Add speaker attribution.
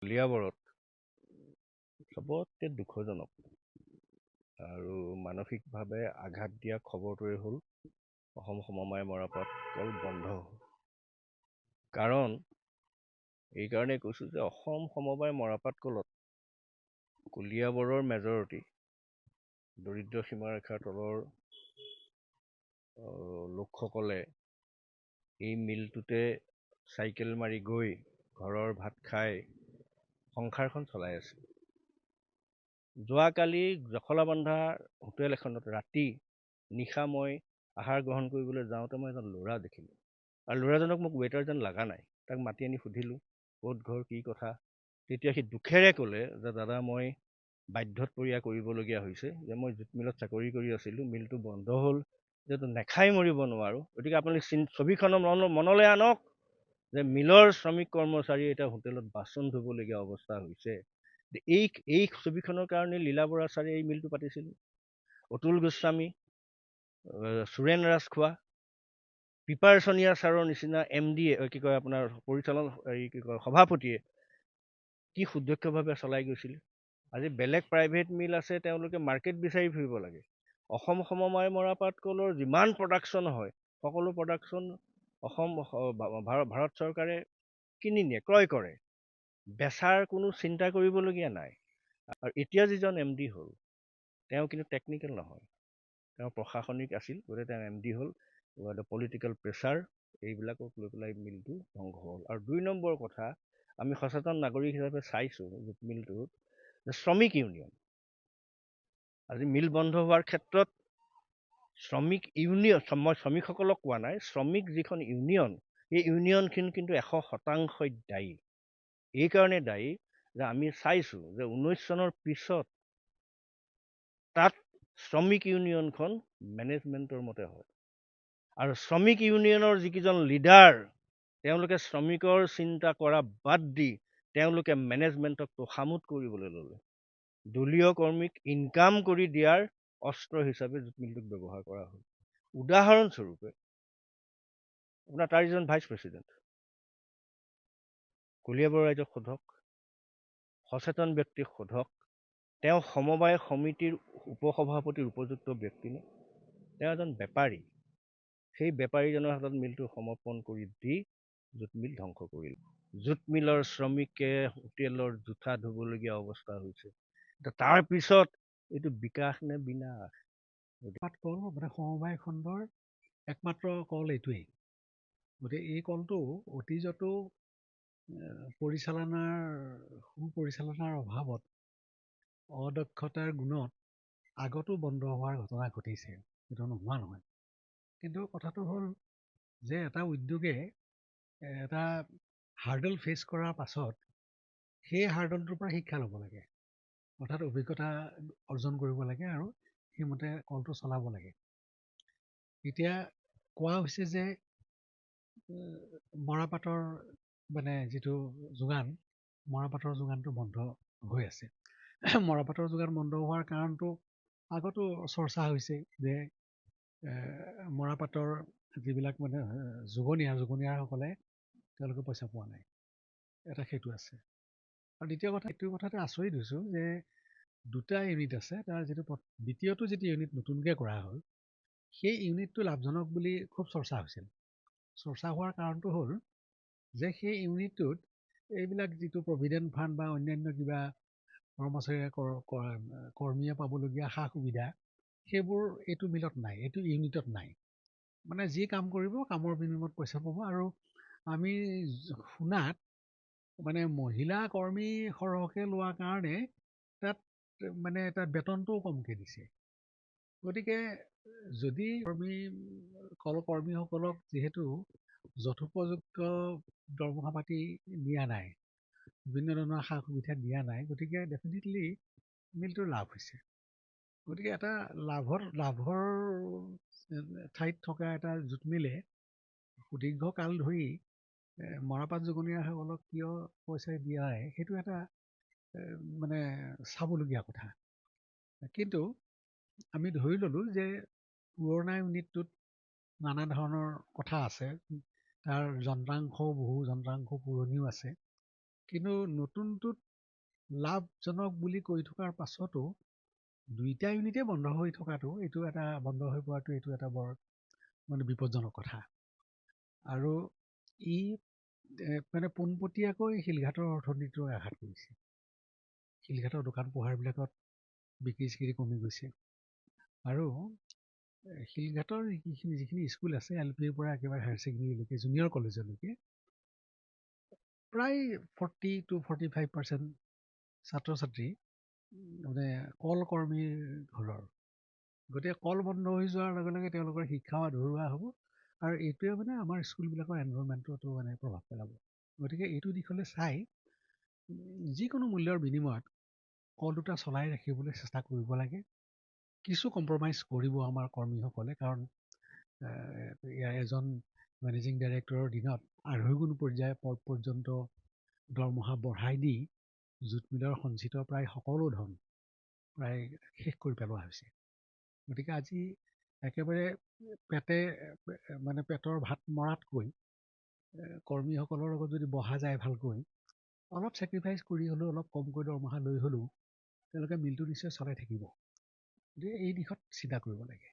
Speaker 1: কলিয়াবৰত চবতকে দুখজনক আৰু মানসিকভাৱে আঘাত দিয়া খবৰটোৱে হ'ল অসম সমবায় মৰাপাট কল বন্ধ হ'ল। কাৰণ এইকাৰণে কৈছোঁ যে অসম সমবায় মৰাপাট কলত কলিয়াবৰৰ মেজৰিটি দৰিদ্ৰ সীমাৰেখাৰ তলৰ লোকসকলে এই মিলটোতে চাইকেল মাৰি গৈ ঘৰৰ ভাত খাই সংসাৰখন চলাই আছে। যোৱাকালি জখলাবন্ধা হোটেল এখনত ৰাতি নিশা মই আহাৰ গ্ৰহণ কৰিবলৈ যাওঁতে মই এজন ল'ৰা দেখিলোঁ আৰু ল'ৰাজনক মোক ৱেটাৰ যেন লগা নাই। তাক মাতি আনি সুধিলোঁ ক'ত ঘৰ কি কথা। তেতিয়া সি দুখেৰে ক'লে যে দাদা মই বাধ্যত পৰি কৰিবলগীয়া হৈছে যে মই জুট মিলত চাকৰি কৰি আছিলোঁ, মিলটো বন্ধ হ'ল, যিহেতু নেখাই মৰিব নোৱাৰোঁ। গতিকে আপোনালোকে ছবিখনৰ মনলৈ আনক যে মিলৰ শ্ৰমিক কৰ্মচাৰী এতিয়া হোটেলত বাচন ধুবলগীয়া অৱস্থা হৈছে। এই ছবিখনৰ কাৰণে লীলা বৰা ছাৰে এই মিলটো পাতিছিল। অতুল গোস্বামী, সুৰেন ৰাজখোৱা, পিপাৰচনীয়া ছাৰৰ নিচিনা MD কি কয় আপোনাৰ সভাপতিয়ে কি সুদক্ষভাৱে চলাই গৈছিল। আজি বেলেগ প্ৰাইভেট মিল আছে, তেওঁলোকে মাৰ্কেট বিচাৰি ফুৰিব লাগে। অসম সমবায় মৰাপাট কলৰ যিমান প্ৰডাকশ্যন হয় সকলো প্ৰডাকশ্যন ভাৰত চৰকাৰে কিনি নিয়ে, ক্ৰয় কৰে। বেচাৰ কোনো চিন্তা কৰিবলগীয়া নাই। আৰু এতিয়া যিজন MD হ'ল তেওঁ কিন্তু টেকনিকেল নহয়, তেওঁ প্ৰশাসনিক আছিল, গতিকে তেওঁ MD হ'ল। পলিটিকেল প্ৰেছাৰ এইবিলাকক লৈ পেলাই মিলটো ধ্বংস হ'ল। আৰু 2 নম্বৰ কথা, আমি সচেতন নাগৰিক হিচাপে চাইছোঁ জুট মিলটোত যে শ্ৰমিক ইউনিয়ন আজি মিল বন্ধ হোৱাৰ ক্ষেত্ৰত শ্ৰমিক ইউনিয়ন, মই শ্ৰমিকসকলক কোৱা নাই, শ্ৰমিক যিখন ইউনিয়ন এই ইউনিয়নখিনি কিন্তু 100% দায়ী। এইকাৰণে দায়ী যে আমি চাইছোঁ যে 19 চনৰ পিছত তাত শ্ৰমিক ইউনিয়নখন মেনেজমেণ্টৰ মতে হয় আৰু শ্ৰমিক ইউনিয়নৰ যিকেইজন লিডাৰ তেওঁলোকে শ্ৰমিকৰ চিন্তা কৰা বাদ দি তেওঁলোকে মেনেজমেণ্টক তোষামোদ কৰিবলৈ ল'লে। দলীয় কৰ্মীক ইনকাম কৰি দিয়াৰ অস্ত্ৰ হিচাপে জুট মিলটোক ব্যৱহাৰ কৰা হ'ল। উদাহৰণস্বৰূপে আপোনাৰ তাৰ যিজন ভাইচ প্ৰেচিডেণ্ট কলিয়াবৰ ৰাইজক সোধক, সচেতন ব্যক্তিক সোধক, তেওঁ সমবায় সমিতিৰ উপসভাপতিৰ উপযুক্ত ব্যক্তি নে? তেওঁ এজন বেপাৰী। সেই বেপাৰীজনৰ হাতত মিলটো সমৰ্পণ কৰি দি জুট মিল ধ্বংস কৰিল। জুট মিলৰ শ্ৰমিকে হোটেলৰ জোঠা ধুবলগীয়া অৱস্থা হৈছে। তাৰ পিছত এইটো বিকাশ নে বিনাশ?
Speaker 2: কল মানে সমবায় খণ্ডৰ একমাত্ৰ কল এইটোৱেই। গতিকে এই কলটো অতীজতো সুপৰিচালনাৰ অভাৱত, অদক্ষতাৰ গুণত আগতো বন্ধ হোৱাৰ ঘটনা ঘটিছে, সেইটো নোহোৱা নহয়। কিন্তু কথাটো হ'ল যে এটা উদ্যোগে এটা হাৰ্ডল ফেচ কৰাৰ পাছত সেই হাৰ্ডলটোৰ পৰা শিক্ষা ল'ব লাগে, অৰ্থাৎ অভিজ্ঞতা অৰ্জন কৰিব লাগে আৰু সেইমতে কলটো চলাব লাগে। এতিয়া কোৱা হৈছে যে মৰাপাটৰ মানে যিটো যোগান, মৰাপাটৰ যোগানটো বন্ধ হৈ আছে। মৰাপাটৰ যোগান বন্ধ হোৱাৰ কাৰণটো আগতো চৰ্চা হৈছে যে মৰাপাটৰ যিবিলাক মানে যোগনীয়াসকলে তেওঁলোকে পইচা পোৱা নাই, এটা সেইটো আছে। আৰু দ্বিতীয় কথা, এইটো কথাতে আচৰিত হৈছোঁ যে 2টা ইউনিট আছে, তাৰ দ্বিতীয়টো যিটো ইউনিট নতুনকৈ কৰা হ'ল সেই ইউনিটটো লাভজনক বুলি খুব চৰ্চা হৈছিল। চৰ্চা হোৱাৰ কাৰণটো হ'ল যে সেই ইউনিটটোত এইবিলাক যিটো প্ৰভিডেণ্ট ফাণ্ড বা অন্যান্য কিবা কৰ্মচাৰীয়ে কৰ্মীয়ে পাবলগীয়া সা সুবিধা সেইবোৰ এইটো মিলত নাই, এইটো ইউনিটত নাই। মানে যি কাম কৰিব কামৰ বিনিময়ত পইচা পাব। আৰু আমি শুনাত মানে মহিলা কৰ্মী সৰহকৈ লোৱাৰ কাৰণে তাত মানে তাত বেতনটোও কমকৈ দিছে। গতিকে যদি কৰ্মীসকলক যিহেতু যথোপযুক্ত দৰমহা পাতি দিয়া নাই, বিভিন্ন ধৰণৰ সা সুবিধা দিয়া নাই, গতিকে ডেফিনেটলি মিলটোৰ লাভ হৈছে। গতিকে এটা লাভৰ ঠাইত থকা এটা জুট মিলে সুদীৰ্ঘকাল ধৰি মৰাপাট যোগনীয়াসকলক কিয় পইচা দিয়া নাই সেইটো এটা মানে চাবলগীয়া কথা। কিন্তু আমি ধৰি ল'লোঁ যে পুৰণা ইউনিটটোত নানা ধৰণৰ কথা আছে, তাৰ বহু যন্ত্ৰাংশ পুৰণিও আছে, কিন্তু নতুনটোত লাভজনক বুলি কৈ থকাৰ পাছতো দুইটা ইউনিটেই বন্ধ হৈ থকাটো এইটো এটা বন্ধ হৈ পৰাটো এইটো এটা বৰ মানে বিপদজনক কথা। আৰু ই মানে পোনপটীয়াকৈ শিলঘাটৰ অৰ্থনীতিটো আঘাত কৰিছে। শিলঘাটৰ দোকান পোহাৰবিলাকত বিক্ৰী চিক্ৰী কমি গৈছে। আৰু শিলঘাটৰ যিখিনি স্কুল আছে এল পিৰ পৰা একেবাৰে হায়াৰ ছেকেণ্ডেৰীলৈকে জুনিয়ৰ কলেজলৈকে প্ৰায় 40-45% ছাত্ৰ ছাত্ৰী মানে কল কৰ্মীৰ ঘৰৰ। গতিকে কল বন্ধ হৈ যোৱাৰ লগে লগে তেওঁলোকৰ শিক্ষাও আধৰুৱা হ'ব আৰু এইটোৱে মানে আমাৰ স্কুলবিলাকৰ এনভাইৰনমেণ্টতো মানে প্ৰভাৱ পেলাব। গতিকে এইটো দিশলৈ চাই যিকোনো মূল্যৰ বিনিময়ত কল দুটা চলাই ৰাখিবলৈ চেষ্টা কৰিব লাগে। কিছু কম্প্ৰমাইজ কৰিব আমাৰ কৰ্মীসকলে, কাৰণ ইয়াৰ এজন মেনেজিং ডাইৰেক্টৰৰ দিনত 2.5 গুণ পৰ্যন্ত দৰমহা বঢ়াই দি জুট মিলৰ সঞ্চিত প্ৰায় সকলো ধন প্ৰায় শেষ কৰি পেলোৱা হৈছে। গতিকে আজি একেবাৰে পেটৰ ভাত মৰাতকৈ কৰ্মীসকলৰ লগত যদি বহা যায় ভালকৈ, অলপ ছেক্ৰিফাইচ কৰি হ'লেও অলপ কমকৈ দৰমহা লৈ হ'লেও তেওঁলোকে মিলটো নিশ্চয় চলাই থাকিব। গতিকে এই দিশত চিন্তা কৰিব লাগে।